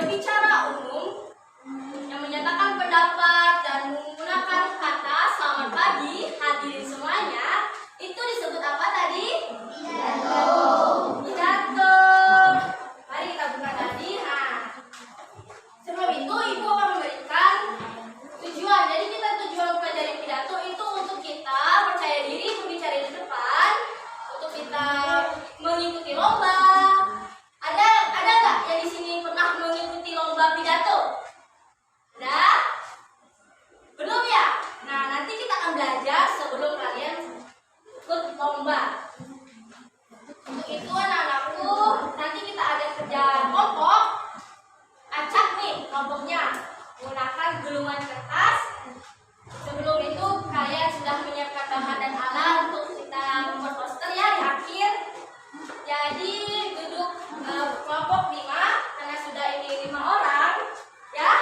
berbicara umum yang menyatakan pendapat dan menggunakan kata selamat pagi hadirin semuanya, itu disebut apa tadi? Pidato. Mari kita buka tadi. Sebelum itu ibu akan memberikan tujuan. Jadi tujuan mempelajari pidato itu untuk kita percaya diri berbicara di depan, untuk kita mengikuti lomba. Ada nggak yang di sini pernah mengikuti lomba pidato? Ada? Belum ya? Nah, nanti kita akan belajar sebelum kalian ikut lomba. Untuk itu anak-anakku, nanti kita ada kerja kelompok. Acak nih kelompoknya menggunakan gulungan kertas. Sebelum itu kalian sudah menyiapkan bahan dan alat untuk kita membuat poster ya di akhir. Jadi duduk kelompok 5 karena sudah ini 5 orang ya.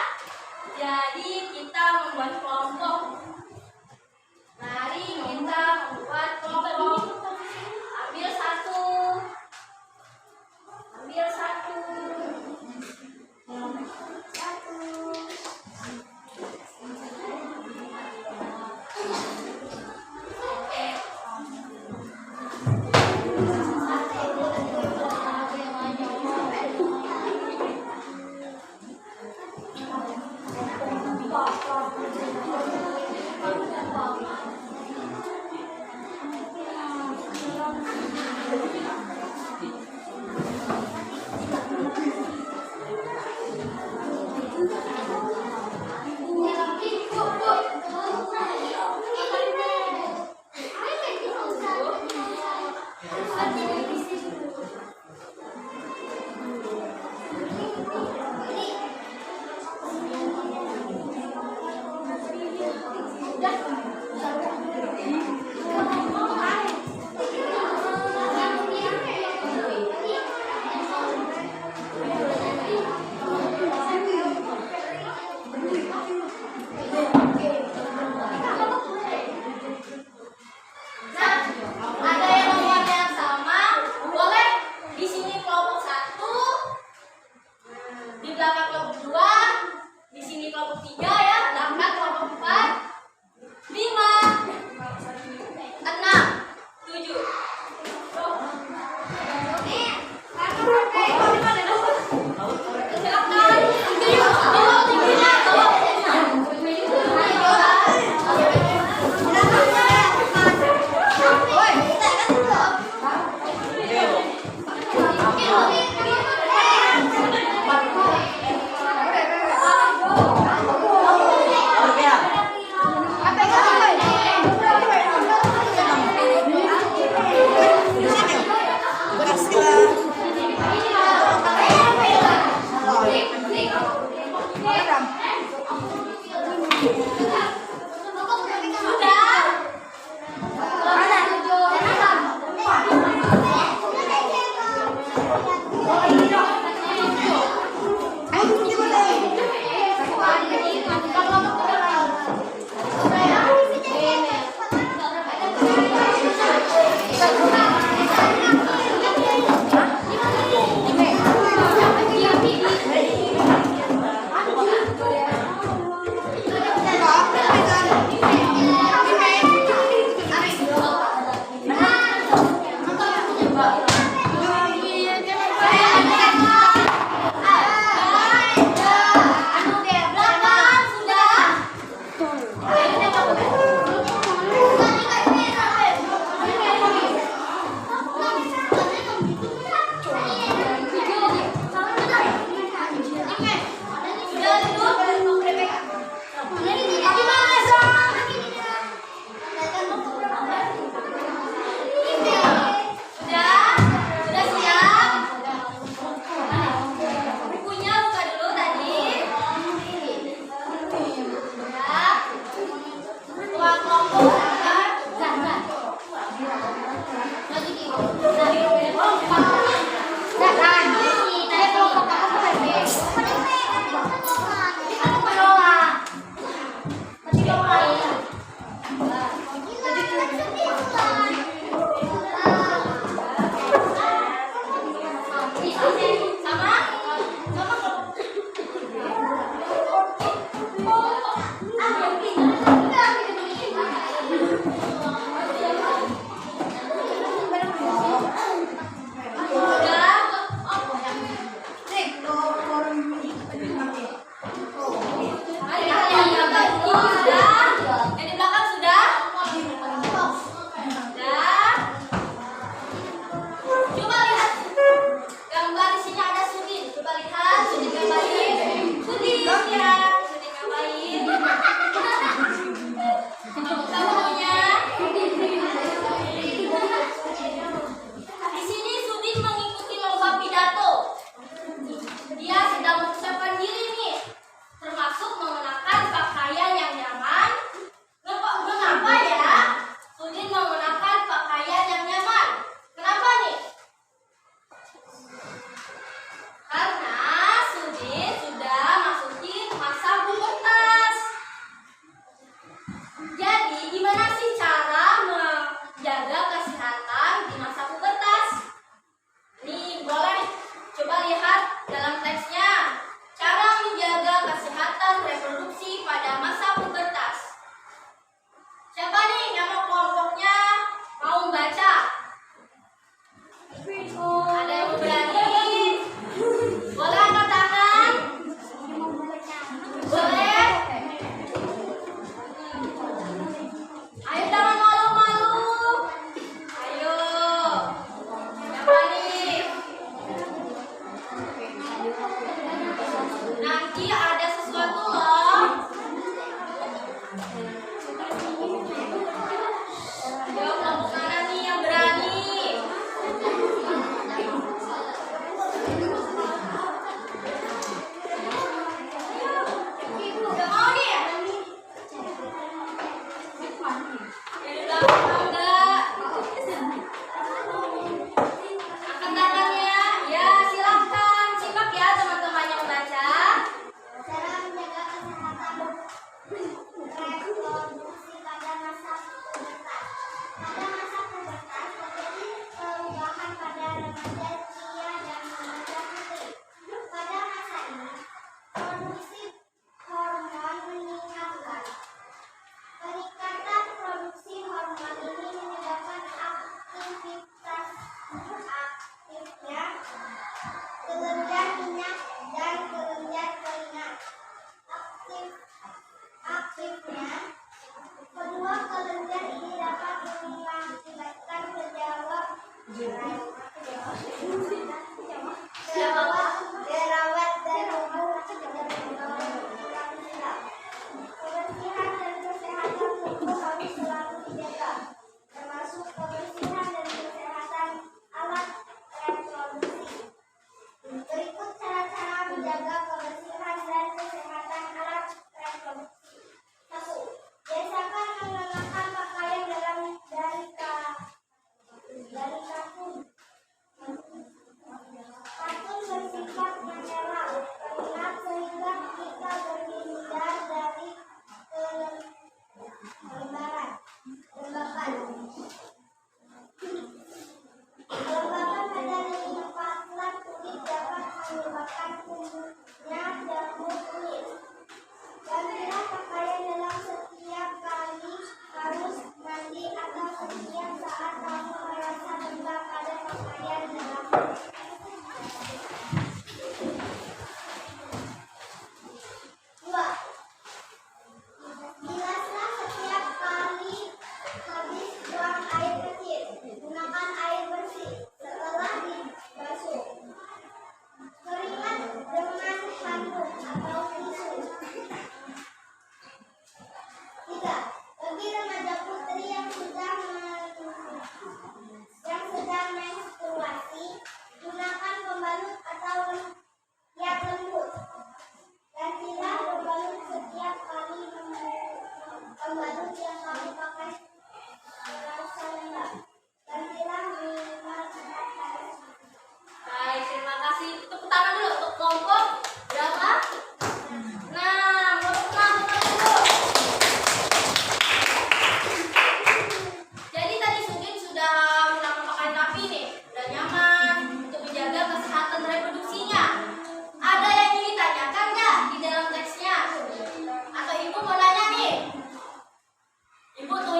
Jadi kita membuat kelompok. Mari kita membuat kelompok. Ambil satu.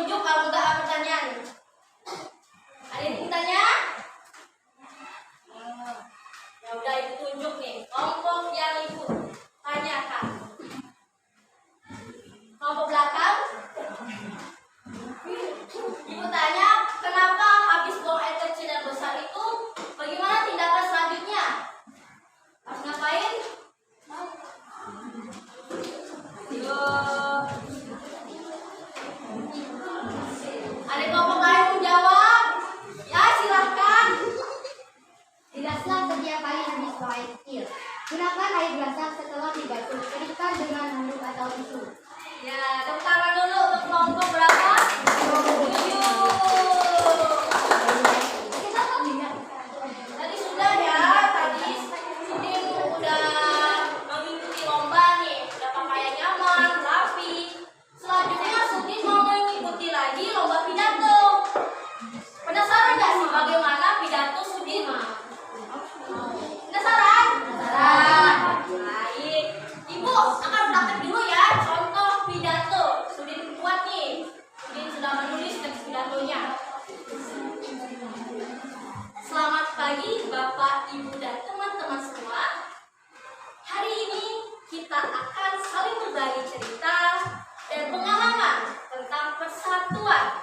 tunjuk kalau nggak ada pertanyaan. Ada yang ditanya? Ya udah, ibu tunjuk nih kelompok yang ibu tanyakan. Kelompok belakang. Ibu tanya, kenapa habis buang air kecil dan besar itu, bagaimana tindakan selanjutnya? Harus ngapain? Yo. Ada kelompok lain menjawab? Ya, silahkan. Bilaslah setiap kali habis buang air kecil. Gunakan air basah setelah dibasuh. Keringkan dengan handuk atau tisu. Ya, tepuk tangan dulu untuk kelompok berapa? 7. Tadi sudah ya, tadi Sudin udah mengikuti lomba nih, udah pakaian nyaman, rapi. Selanjutnya Sudin mau mengikuti lagi lomba pidato. Penasaran nggak sih bagaimana pidato Sudin? Penasaran? Penasaran. Baik. Ibu akan praktek dulu ya contoh pidato. Sudin buat nih. Sudin sudah menulis teks pidatonya. Selamat pagi Bapak, Ibu, dan teman-teman semua. Hari ini kita akan saling berbagi cerita dan pengalaman tentang persatuan.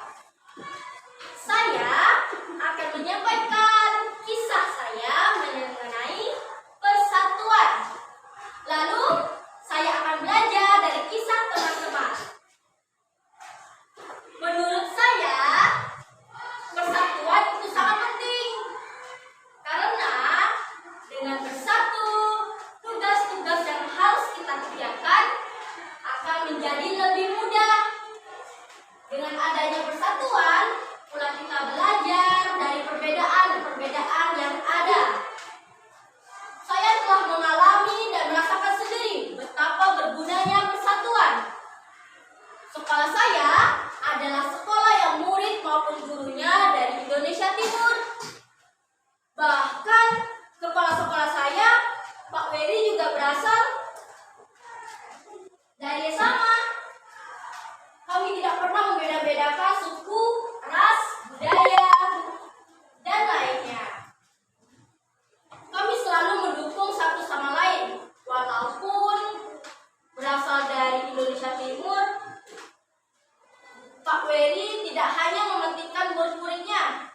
Saya akan menyampaikan kisah saya mengenai persatuan. Lalu saya akan belajar dari kisah teman-teman. Menurut saya, persatuan itu sangat penting. Karena dengan bersatu, tugas-tugas yang harus kita kerjakan akan menjadi lebih mudah. Dengan adanya persatuan, pula kita belajar dari perbedaan-perbedaan yang ada. Saya telah mengalami dan merasakan sendiri betapa bergunanya persatuan. Sekolah saya adalah sekolah yang murid maupun gurunya dari Indonesia Timur. Bahkan kepala sekolah saya, Pak Wery, juga berasal dari yang sama. Kami tidak pernah membeda-bedakan suku, ras, budaya, dan lainnya. Kami selalu mendukung satu sama lain, walaupun berasal dari Indonesia Timur. Pak Wery tidak hanya mementingkan murid-muridnya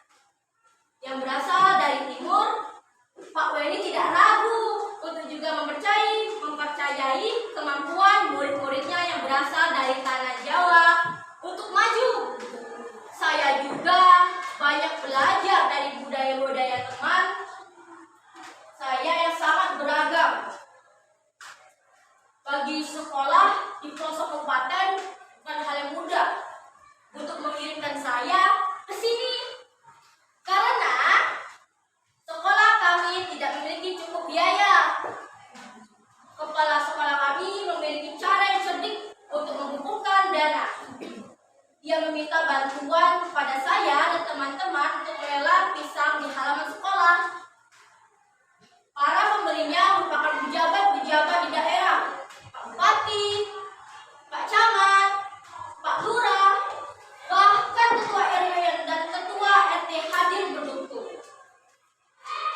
yang berasal dari timur. Pak Wery tidak ragu untuk juga mempercayai kemampuan murid-muridnya yang berasal dari tanah Jawa untuk maju. Saya juga banyak belajar dari budaya-budaya teman saya yang sangat beragam. Bagi sekolah di pelosok kabupaten bukan hal yang mudah untuk mengirimkan saya ke sini. Karena sekolah kami tidak memiliki cukup biaya. Kepala sekolah kami memiliki cara yang cerdik untuk mengumpulkan dana. Dia meminta bantuan kepada saya dan teman-teman untuk melelang pisang di halaman sekolah. Para pembelinya merupakan pejabat-pejabat di daerah, Pak Bupati, Pak Camat, Pak Lurah, bahkan ketua RW dan ketua RT hadir berdukung.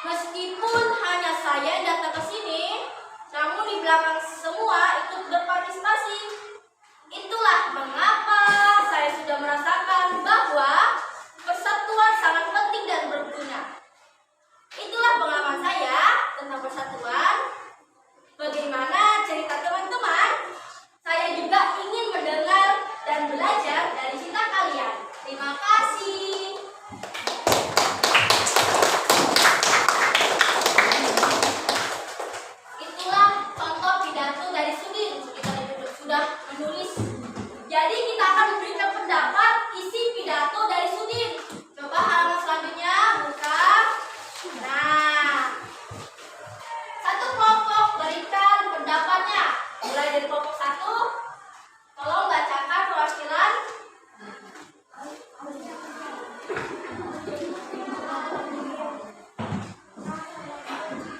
Meskipun hanya saya yang datang ke sini, namun di belakang semua ikut berpartisipasi. Itulah mengapa saya sudah merasakan bahwa persatuan sangat penting dan berguna. Itulah pengalaman saya tentang persatuan. Bagaimana cerita teman-teman? Saya juga ingin mendengar dan belajar dari cerita kalian. Terima kasih. Itulah contoh pidato dari Sudin. Kita sudah menulis. Jadi kita akan memberikan pendapat isi pidato dari Sudin. Coba halaman selanjutnya buka. Nah, satu kelompok berikan pendapatnya. Mulai dari kelompok 1. Tolong bacakan perwakilan.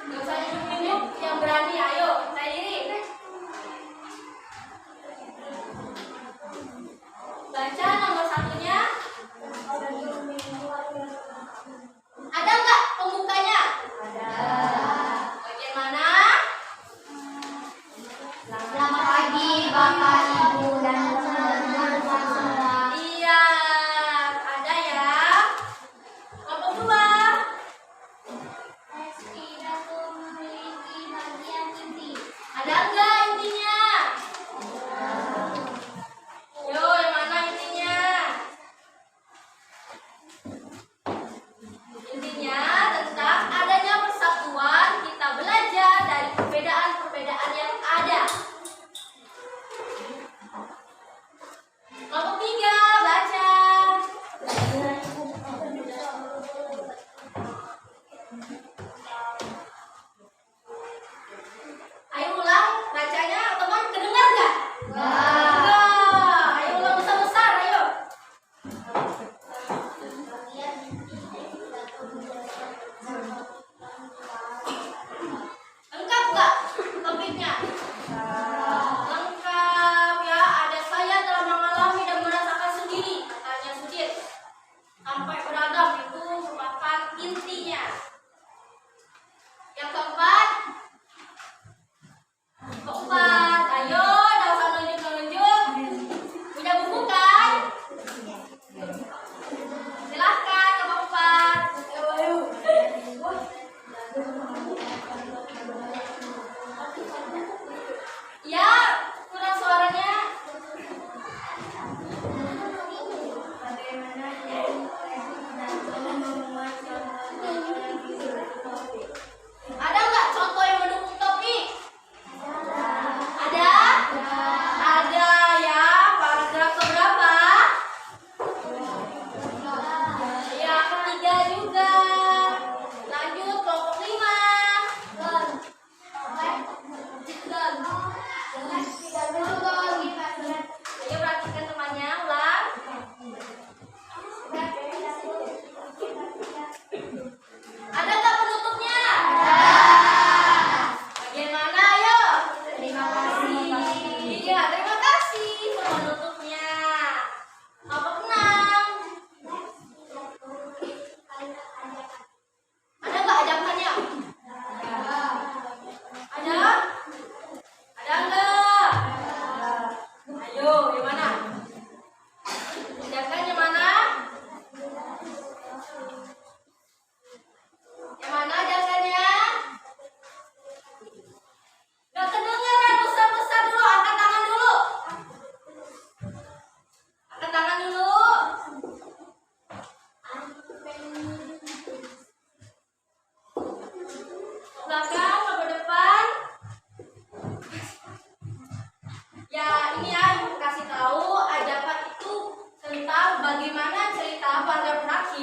Gak usah nunjuk yang berani, ayo percaya diri. Baca nomor 1-nya.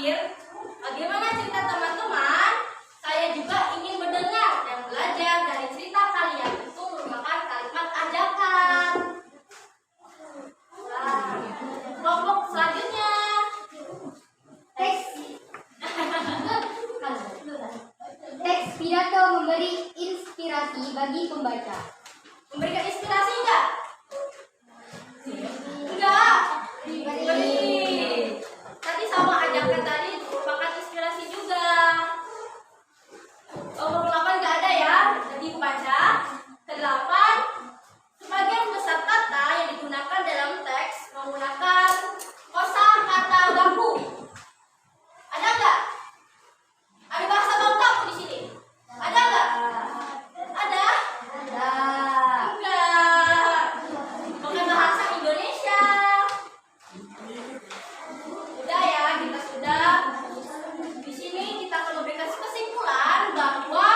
berakhir, bagaimana cerita teman-teman? Saya juga ingin mendengar dan belajar dari cerita kalian. Itu merupakan kalimat ajakan. Nah, kelompok selanjutnya. Teks Teks pidato memberi inspirasi bagi pembaca. Memberikan inspirasi enggak? Enggak. Beri. Tadi sama ajakan tadi merupakan inspirasi juga. Nomor 8 enggak ada ya. Jadi baca. Ke-8, sebagian besar kata yang digunakan dalam teks menggunakan kosakata baku. Ada enggak? Ada bahasa baku di sini? Ada enggak? Ada? Enggak. Bukan bahasa Indonesia. Sudah ya, kita sudah. Di sini kita akan memberikan kesimpulan bahwa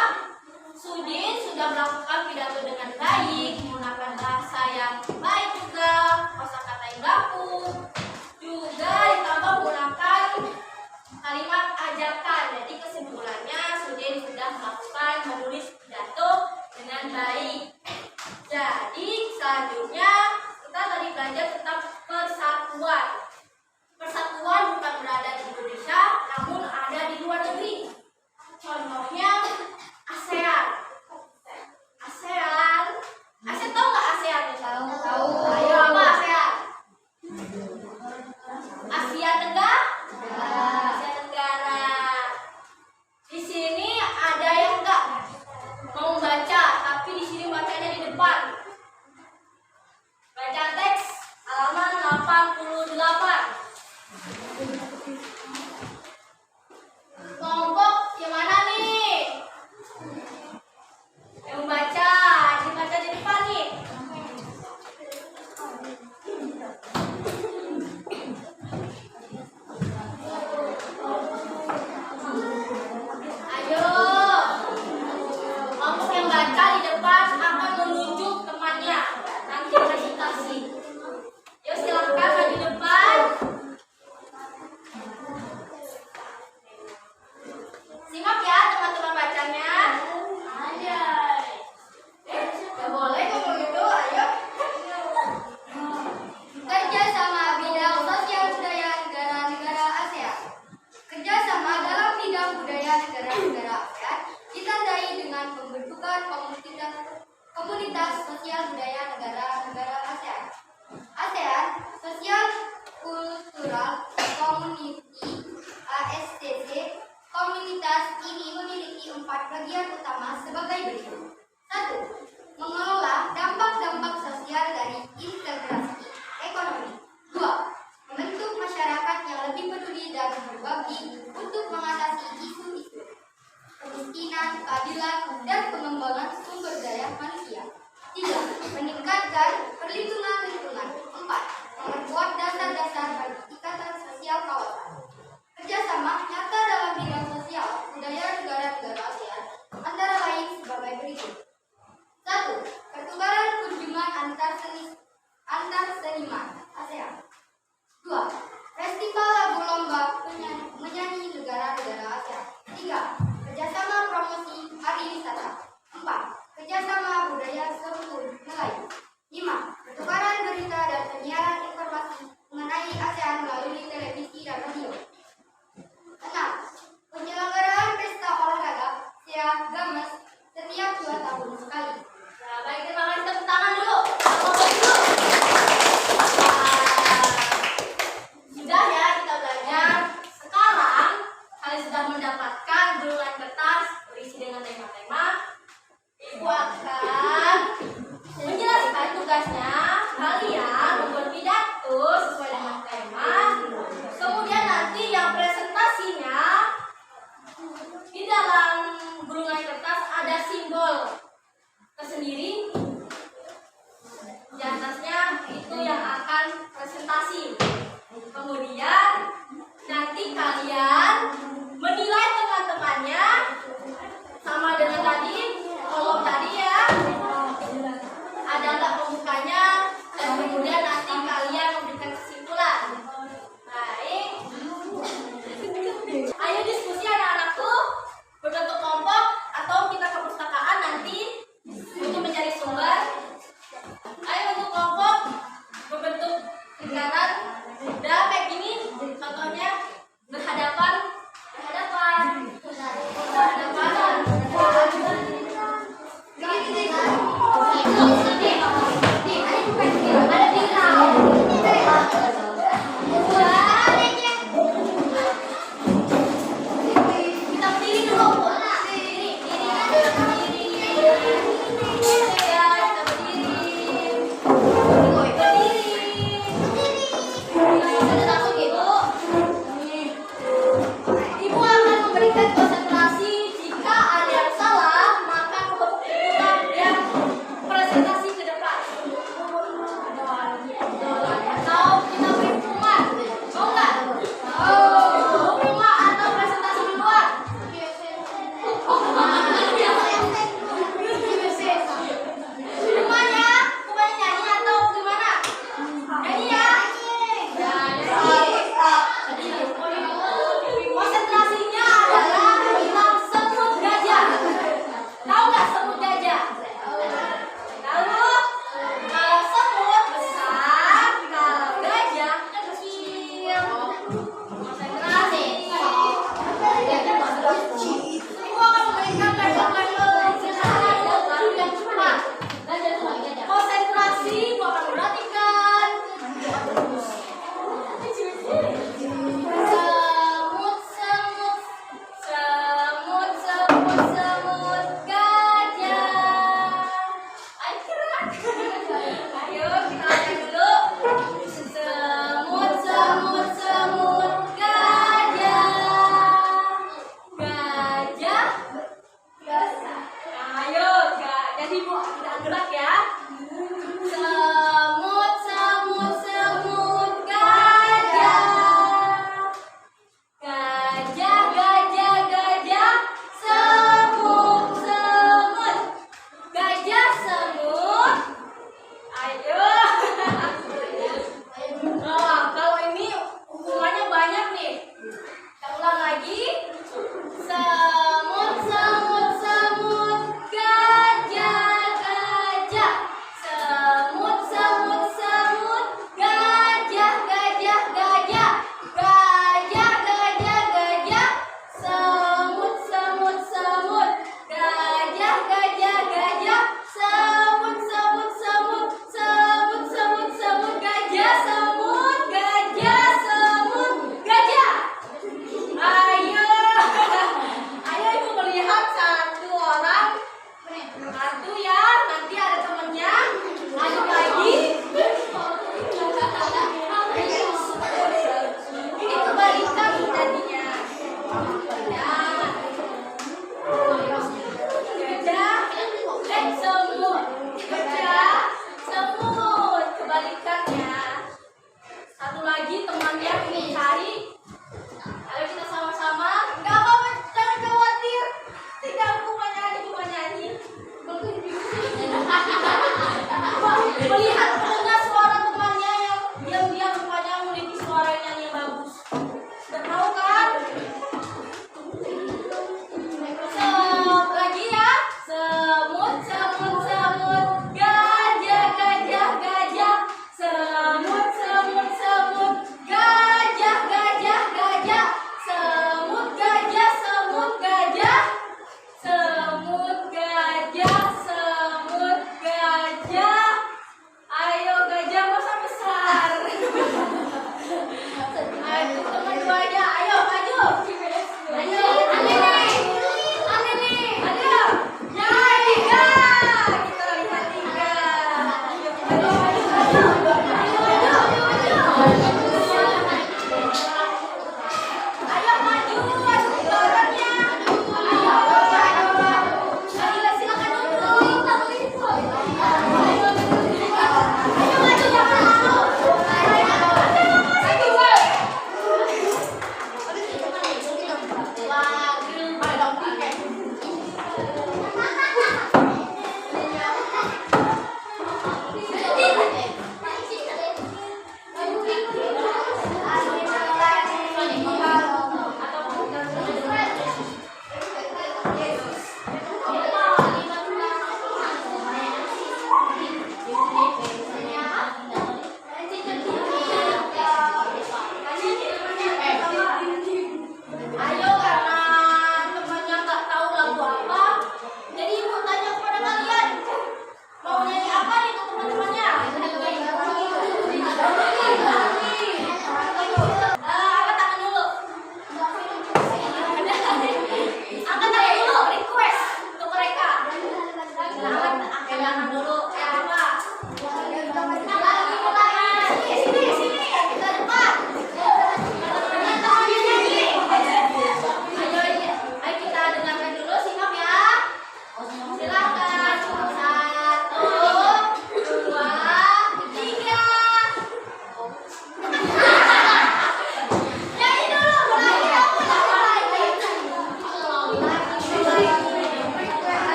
Sudin sudah melakukan pidato dengan baik, menggunakan bahasa yang baik juga, kosakata yang baku, juga ditambah menggunakan kalimat ajakan. Jadi kesimpulannya Sudin sudah melakukan menulis pidato dengan baik. Jadi selanjutnya kita tadi belajar tentang persatuan. Persatuan bukan berada di Indonesia, namun ada di luar negeri. Contohnya ASEAN. ASEAN. ASEAN tahu nggak ASEAN? Tahu. Ayo apa ASEAN? Asia Tenggara. Asia Tenggara. Di sini ada yang nggak mau baca, tapi di sini bacanya di depan. Baca teks halaman 88. Kelompok yang mana nih? Yang membaca, dibaca di depan nih. Ayo, kelompok yang baca di depan akan menunjuk temannya. Nanti presentasi. Yuk silahkan maju depan. Simak ya teman-teman bacanya. Anjay. Gak boleh ngomong gitu, ayo. Kerjasama bidang sosial budaya negara-negara ASEAN. Kerjasama dalam bidang budaya negara-negara ASEAN ditandai dengan pembentukan komunitas sosial budaya negara-negara ASEAN. ASEAN Social Cultural Community ASCC. Komunitas ini memiliki 4 bagian utama sebagai berikut. 1. Mengelola dampak-dampak sosial dari integrasi ekonomi. 2. Membentuk masyarakat yang lebih peduli dan berbagi untuk mengatasi isu-isu kemiskinan, keadilan, dan pengembangan sumber daya manusia. 3. Meningkatkan perlindungan lingkungan. 4. Memperkuat dasar-dasar bagi ikatan sosial kawasan. Kerjasama nyata dalam bidang sosial budaya negara-negara ASEAN antara lain sebagai berikut. 1. Pertukaran kunjungan antar seniman ASEAN. 2. Festival lagu lomba menyanyi negara-negara ASEAN. 3. Kerjasama promosi pariwisata. 4. Kerjasama budaya serukun Melayu. 5. Pertukaran berita dan penyiaran informasi mengenai ASEAN melalui televisi dan radio. 6. Penyelenggaraan pesta olahraga SEA Games setiap 2 tahun sekali. Nah, baik, terima kasih. Tepuk tangan dulu. Kelompok dulu. Nah, sudah ya kita belajar. Sekarang kalian sudah mendapatkan gulungan kertas berisi dengan tema-tema. Ibu akan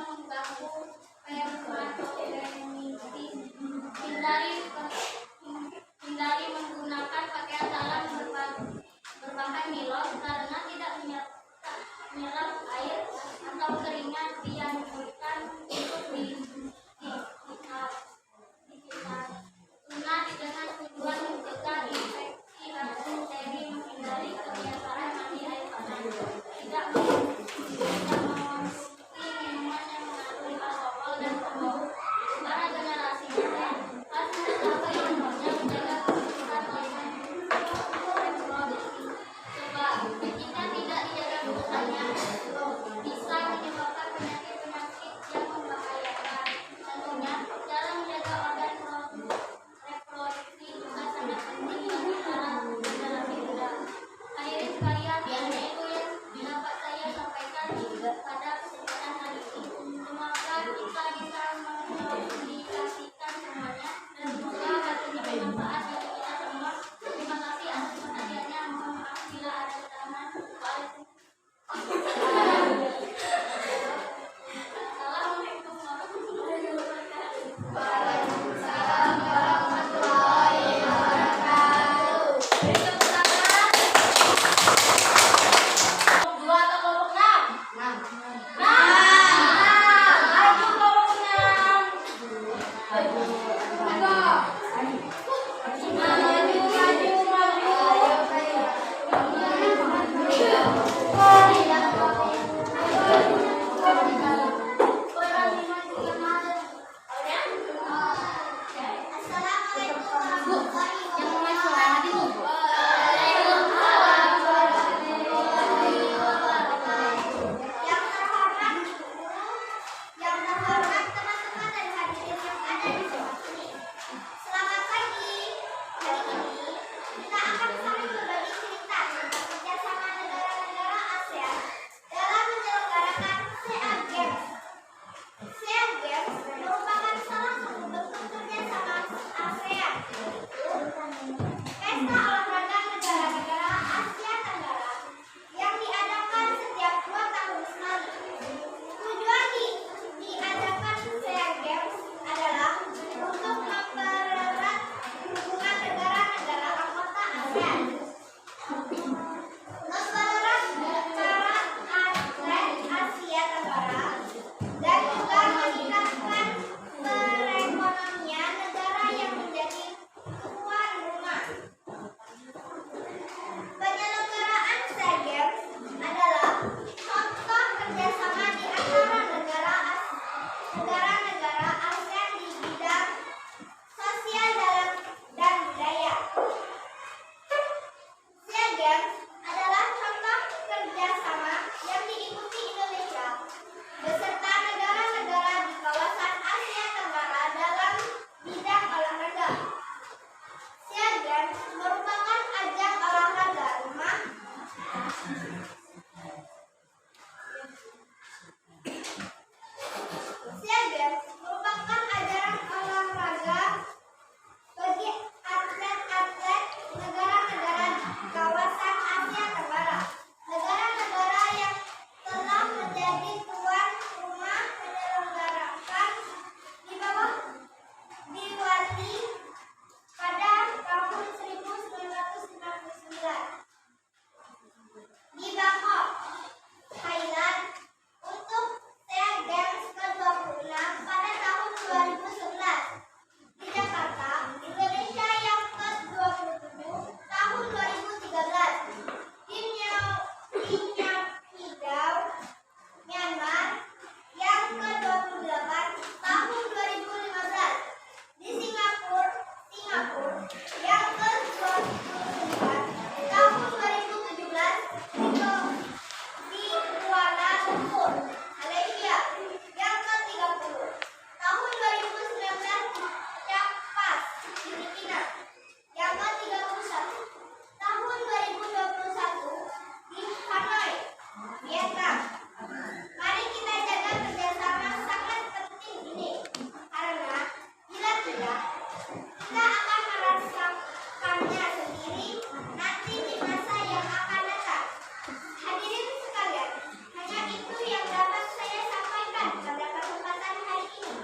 mengganggu permatogenesis. Hindari menggunakan pakaian dalam berbahan nilon karena tidak menyerap air atau keringat. Dianjurkan untuk tuna dengan tujuan mencegah infeksi racun seri, menghindari kebiasaan mandi air panas, tidak mengonsumsi minuman yang mengandung alkohol dan berbau. Para generasi muda harus mengetahui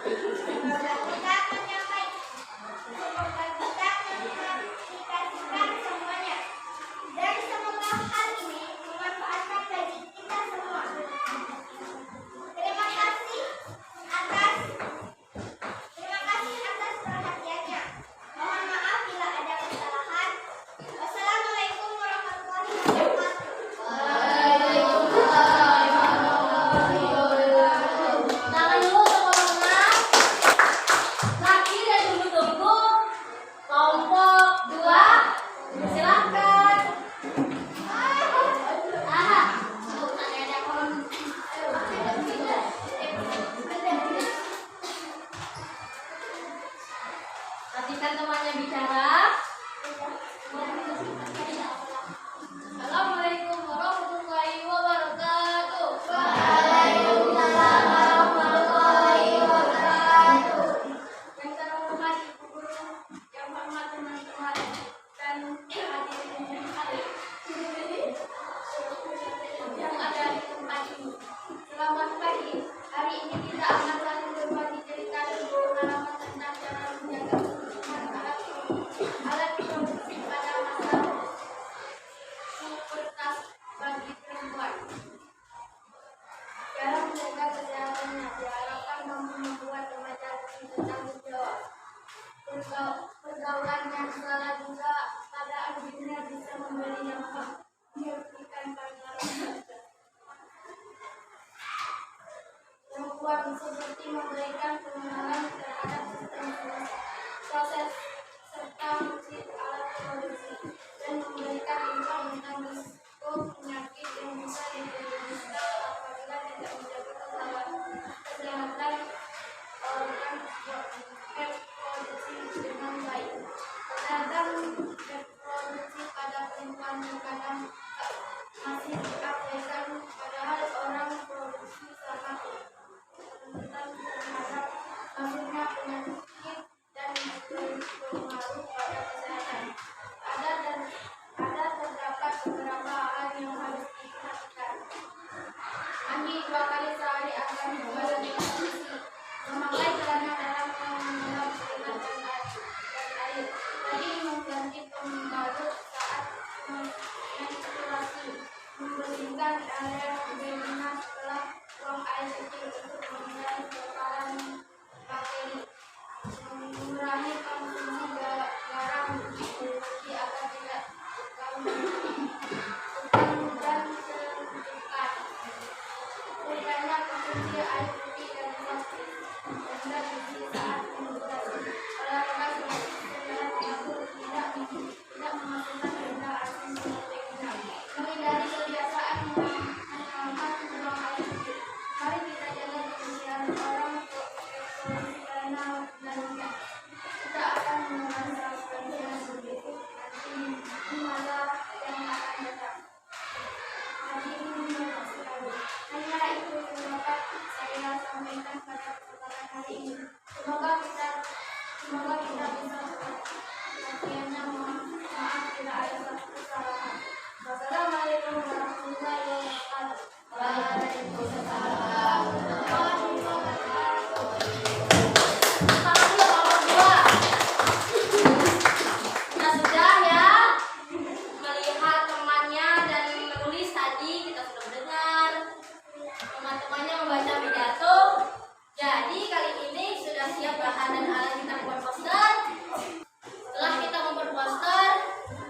Semoga kita menyampaikan, semoga kita mengaplikasikan semuanya, dan semoga hal ini bermanfaat bagi kita semua. Terima kasih atas perhatiannya. Mohon maaf bila ada kesalahan. Wassalamualaikum warahmatullahi wabarakatuh. Tangan dulu semuanya. Laki dan tunggu-tunggu. Kelompok 2. Silakan. Perhatikan temannya bicara. Assalamualaikum warahmatullahi wabarakatuh. Waalaikumsalam warahmatullahi wabarakatuh. Yang terhormat Ibu Guru, yang hormat teman-teman dan hadirin yang ada di tempat ini. Selamat pagi. Hari ini kita akan saling berbagi cerita dan pengalaman tentang cara menjaga kebersihan alat produksi pada masa pubertas bagi perempuan. Cara menjaga kesehatannya diharapkan mampu membuat remaja lebih bertanggung jawab. Pergaulan yang salah juga pada akhirnya bisa memberi dampak merugikan pengaruh. Perempuan seperti memberikan pengenalan terhadap sistem proses serta fungsi alat produksi dan memberikan info tentang risiko penyakit yang bisa diderita apabila tidak menjaga kesehatan organ reproduksi dengan baik. Terkadang reproduksi pada perempuan terkadang masih diabaikan, padahal orang produksi sangat rentan terhadap masuknya penyakit dan berpengaruh pada kesehatan. Terdapat beberapa hal yang harus diperhatikan. Mandi 2 kali sehari agar dibuat dengan bersih. Memakai celana dalam menyelam keringat dan air. Tadi mengganti pembalut saat menstruasi. Membersihkan area vagina setelah buang air kecil untuk menghindari paparan bakteri. Mengurangi konsumsi garam berlebih agar tidak dan tertekan. Berikanlah konsumsi air putih dan plastik sehingga gizi saat menstruasi. Olahraga seperti jalan dapur tidak memasukkan benda asing seperti udang. Menghindari kebiasaan menyelamat buang air kecil. Mari kita jaga kebersihan orang reproduksi karena nantinya kita akan merasa bahagia begitu nanti di masa yang akan datang. Hanya itu yang dapat saya sampaikan pada kesempatan hari ini. Semoga kita bisa perhatiannya. Maaf bila ada satu kesalahan. Wassalamualaikum warahmatullahi wabarakatuh. Waalaikumsalam. Nah, sudah ya melihat temannya dan menulis tadi, kita sudah mendengar teman-temannya membaca pidato. Jadi kali ini sudah siap bahan dan alat kita membuat poster. Setelah kita membuat poster,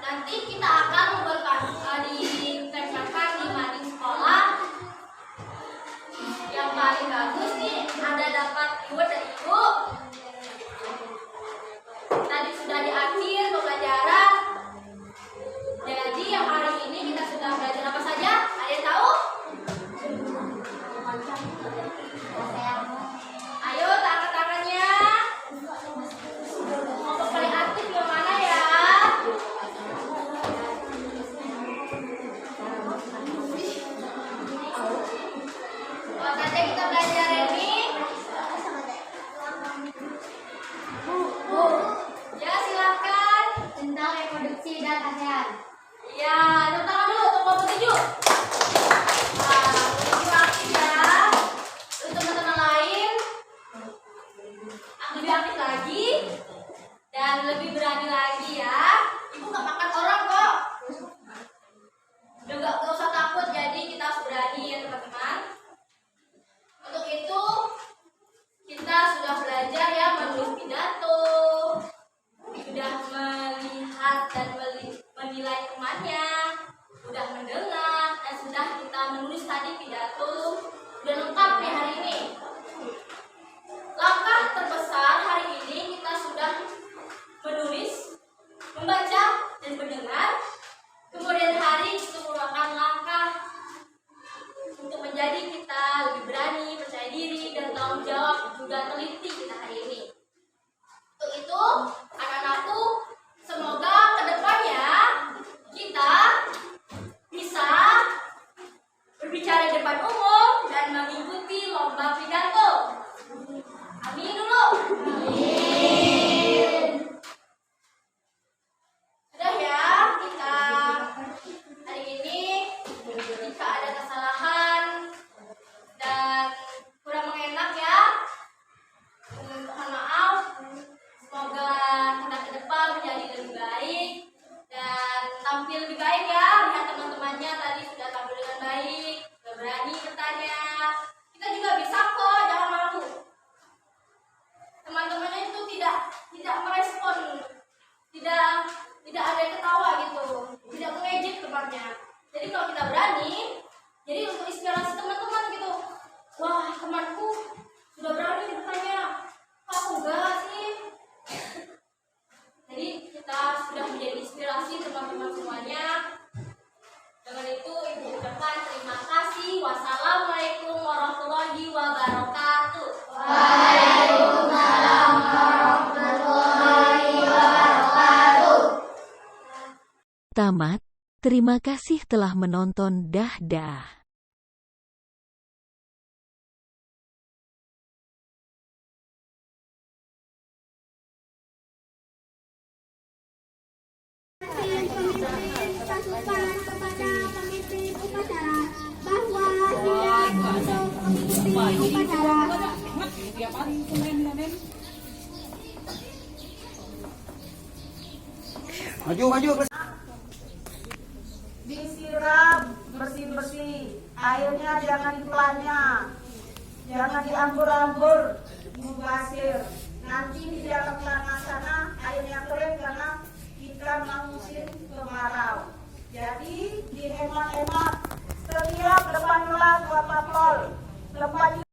nanti kita akan ditempelkan di mading sekolah. Yang paling bagus nih ada dapat reward dari ibu. Tadi sudah di akhir pembelajaran. Jadi yang hari ini kita sudah belajar apa saja? Ada yang tahu? Ayo, angkat tangannya. dan lebih berani lagi ya. Ibu nggak makan orang kok. Udah nggak usah takut, jadi kita harus berani ya teman-teman. Untuk itu kita sudah belajar ya menulis pidato, sudah melihat dan menilai temannya, sudah mendengar, dan sudah kita menulis tadi pidato. Sudah lengkap nih hari ini. Langkah terbesar hari ini kita sudah menulis, membaca, dan mendengar. Kemudian hari itu merupakan langkah untuk menjadi kita lebih berani, percaya diri, dan tanggung jawab, juga teliti kita hari ini. Untuk itu, anak-anakku, semoga kedepannya kita bisa berbicara di depan umum dan mengikuti lomba pidato. Amin dulu. Amin. Sudah ya, kita hari ini jika ada kesalahan dan kurang mengenak ya, mohon maaf. Semoga kita ke depan menjadi lebih baik dan tampil lebih baik ya. Lihat teman-temannya tadi sudah tampil dengan baik, sudah berani bertanya. Kita juga bisa kok, jangan malu. Teman-temannya itu tidak merespon, tidak ada yang ketawa gitu, tidak mengejek temannya. Jadi kalau kita berani, jadi untuk inspirasi teman-teman gitu. Wah, temanku sudah berani bertanya, kok aku enggak sih? Jadi kita sudah menjadi inspirasi teman-teman semuanya. Dengan itu ibu ucapkan terima kasih. Wassalamualaikum warahmatullahi wabarakatuh. Waalaikumsalam warahmatullahi wabarakatuh. Tamat. Terima kasih telah menonton. Dah. Kepada pemimpin upacara bahwa tidak untuk pemimpin upacara. Maju. Disiram bersih-bersih, airnya jangan banyak, jangan diambur-ambur, mubazir. Nanti di dalam tanah sana airnya kering karena kita mau musim kemarau. Jadi dihemat-hemat. Setiap depan kelas Bapak Pol, tempat